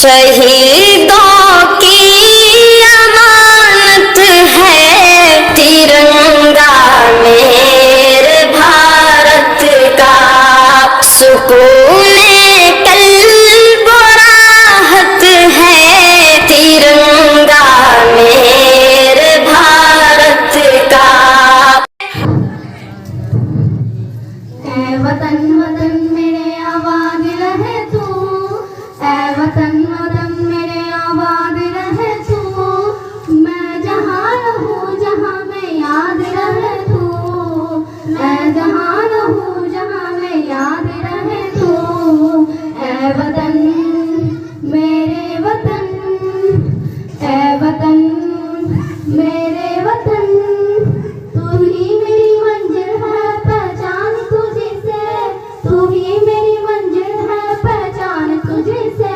शहीदों की अमानत है तिरंगा मेरे भारत का। सुकून कल्ब राहत है तिरंगा मेरे भारत का। ऐ वतन वतन मेरे आबाद रहे तू, ऐ वतन वतन मेरे आबाद रहे तू। मैं जहाँ रहूँ जहाँ मैं याद रहे तू, मैं जहाँ रहूँ जहाँ मैं याद रहे तू। ऐ वतन मेरे वतन, ऐ वतन मेरे वतन। तू ही मेरी मंजिल है पहचान तुझे से, तू ही मेरी मंजिल है पहचान तुझे से।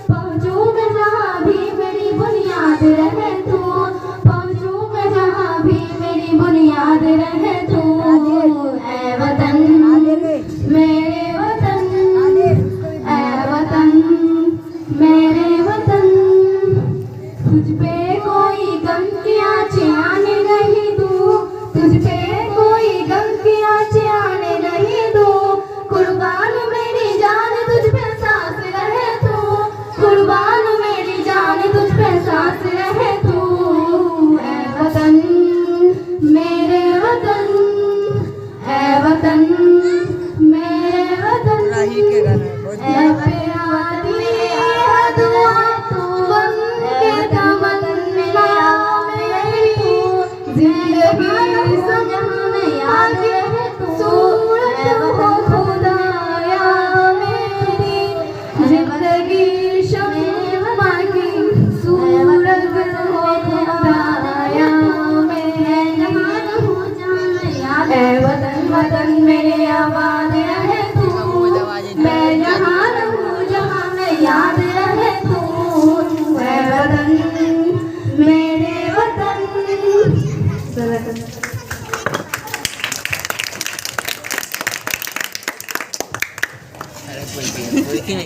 पहुँचूं मैं जहाँ भी मेरी बुनियाद रहे तू, पहुँचूं मैं जहाँ भी मेरी बुनियाद रहे तू। ऐ वतन मेरे वतन, ऐ वतन मेरे वतन। तुझ पे कोई गम की आँचें आने नहीं दूँ, तुझ पे कोई गम की आँचें आने नहीं दूँ। कुर्बान मेरी जान तुझ पे सांस रहे तू, कुर्बान मेरी जान तुझ पे सांस रहे तू। ऐ वतन मेरे वतन, ऐ वतन मेरे वतन। ऐ प्यारी है दुआ तू बन के तमन्ना मेरी, जिंदगी सजाने याद है तू। सूरत हो खुदाया मेरी, जिंदगी शम्मा की सूरत हो खुदाया मेरी। जहाँ रहूँ जहाँ मैं याद, ऐ वतन वतन मेरे आबाद रहे तू। मैं जहाँ रहूँ जहाँ मैं याद रहे तू। ऐ वतन मेरे वतन।